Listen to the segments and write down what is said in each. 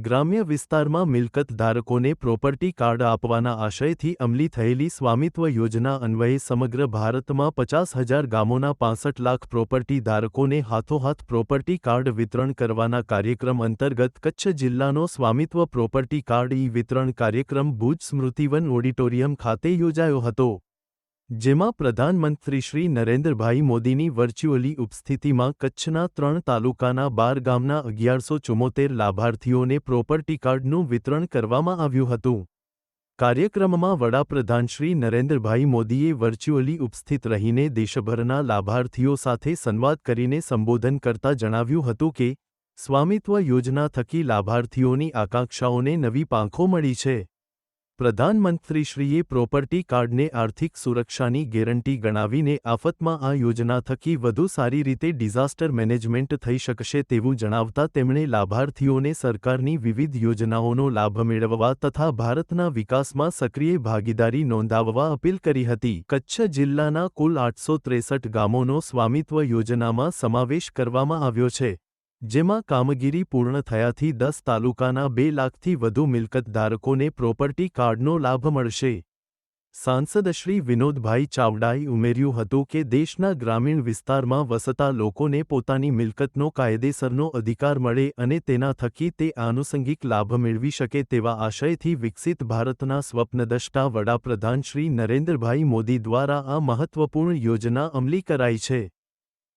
ગ્રામ્ય વિસ્તારમાં મિલકત ધારકોને પ્રોપર્ટી કાર્ડ આપવાના આશયથી અમલી થયેલી સ્વામિત્વ યોજના અન્વયે સમગ્ર ભારતમાં 50,000 ગામોના 65 લાખ પ્રોપર્ટી ધારકોને હાથોહાથ પ્રોપર્ટી કાર્ડ વિતરણ કરવાના કાર્યક્રમ અંતર્ગત કચ્છ જિલ્લાનો સ્વામિત્વ પ્રોપર્ટી કાર્ડ વિતરણ કાર્યક્રમ ભુજ સ્મૃતિવન ઓડિટોરિયમ ખાતે યોજાયો હતો, જેમાં પ્રધાનમંત્રી શ્રી નરેન્દ્રભાઈ મોદીની વર્ચ્યુઅલી ઉપસ્થિતિમાં કચ્છના 3 તાલુકાના 12 ગામના 1174 લાભાર્થીઓને પ્રોપર્ટી કાર્ડનું વિતરણ કરવામાં આવ્યું હતું। કાર્યક્રમમાં વડાપ્રધાન શ્રી નરેન્દ્રભાઈ મોદીએ વર્ચ્યુઅલી ઉપસ્થિત રહીને દેશભરના લાભાર્થીઓ સાથે સંવાદ કરીને સંબોધન કરતા જણાવ્યું હતું કે સ્વામિત્વ યોજના થકી લાભાર્થીઓની આકાંક્ષાઓને નવી પાંખો મળી છે। પ્રધાનમંત્રીશ્રીએ પ્રોપર્ટી કાર્ડને આર્થિક સુરક્ષાની ગેરંટી ગણાવીને આફતમાં આ યોજના થકી વધુ સારી રીતે ડિઝાસ્ટર મેનેજમેન્ટ થઈ શકશે તેવું જણાવતા તેમણે લાભાર્થીઓને સરકારની વિવિધ યોજનાઓનો લાભ મેળવવા તથા ભારતના વિકાસમાં સક્રિય ભાગીદારી નોંધાવવા અપીલ કરી હતી। કચ્છ જિલ્લાના કુલ 863 ગામોનો સ્વામિત્વ યોજનામાં સમાવેશ કરવામાં આવ્યો છે, જેમાં કામગીરી પૂર્ણ થયાથી 10 તાલુકાના 2 લાખથી વધુ મિલકત ધારકોને પ્રોપર્ટી કાર્ડનો લાભ મળશે। સાંસદ શ્રી વિનોદભાઈ ચાવડાએ ઉમેર્યું હતું કે દેશના ગ્રામીણ વિસ્તારમાં વસતા લોકોને પોતાની મિલકતનો કાયદેસરનો અધિકાર મળે અને તેના થકી તે આનુષંગિક લાભ મેળવી શકે તેવા આશયથી વિકસિત ભારતના સ્વપ્નદ્રષ્ટા વડાપ્રધાન શ્રી નરેન્દ્રભાઈ મોદી દ્વારા આ મહત્વપૂર્ણ યોજના અમલી કરાઈ છે,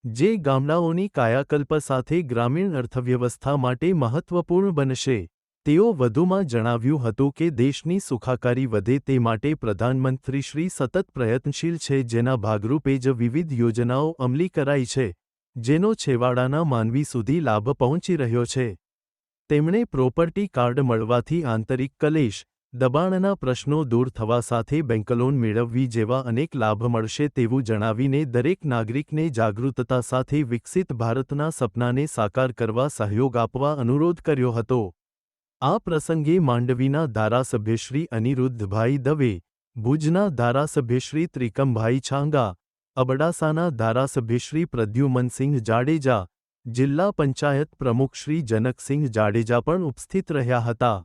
જે ગામડાઓની કાયાકલ્પ સાથે ગ્રામીણ અર્થવ્યવસ્થા માટે મહત્વપૂર્ણ બનશે। તેઓ વધુમાં જણાવ્યું હતું કે દેશની સુખાકારી વધે તે માટે પ્રધાનમંત્રીશ્રી સતત પ્રયત્નશીલ છે, જેના ભાગરૂપે જ વિવિધ યોજનાઓ અમલી કરાઈ છે, જેનો છેવાડાના માનવી સુધી લાભ પહોંચી રહ્યો છે। તેમણે પ્રોપર્ટી કાર્ડ મળવાથી આંતરિક કલેશ, દબાણના પ્રશ્નો દૂર થવા સાથે બેંક લોન મેળવવી જેવા અનેક લાભ મળશે તેવું જણાવીને દરેક નાગરિકને જાગૃતતા સાથે વિકસિત ભારતના સપનાને સાકાર કરવા સહયોગ આપવા અનુરોધ કર્યો હતો। આ પ્રસંગે માંડવીના ધારાસભ્યશ્રી અનિરુદ્ધભાઈ દવે, ભુજના ધારાસભ્યશ્રી ત્રિકમભાઈ છાંગા, અબડાસાના ધારાસભ્યશ્રી પ્રદ્યુમનસિંહ જાડેજા, જિલ્લા પંચાયત પ્રમુખ શ્રી જનકસિંહ જાડેજા પણ ઉપસ્થિત રહ્યા હતા।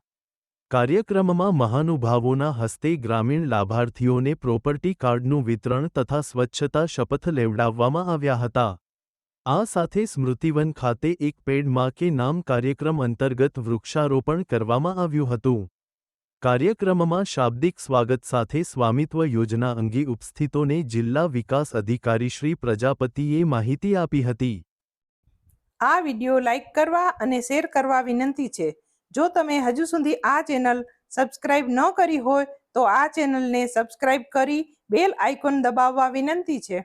કાર્યક્રમમાં મહાનુભાવોના હસ્તે ગ્રામીણ લાભાર્થીઓને પ્રોપર્ટી કાર્ડનું વિતરણ તથા સ્વચ્છતા શપથ લેવડાવવામાં આવ્યા હતા। આ સાથે સ્મૃતિવન ખાતે એક પેડ માં કે નામ કાર્યક્રમ અંતર્ગત વૃક્ષારોપણ કરવામાં આવ્યું હતું। કાર્યક્રમમાં શાબ્દિક સ્વાગત સાથે સ્વામિત્વ યોજના અંગે ઉપસ્થિતોને જિલ્લા વિકાસ અધિકારી શ્રી પ્રજાપતિએ માહિતી આપી હતી। આ વિડિયો લાઇક કરવા અને શેર કરવા વિનંતી છે। જો તમે હજુ સુધી આ ચેનલ સબસ્ક્રાઇબ ન કરી હોય તો આ ચેનલને સબસ્ક્રાઇબ કરી બેલ આઇકોન દબાવવા વિનંતી છે।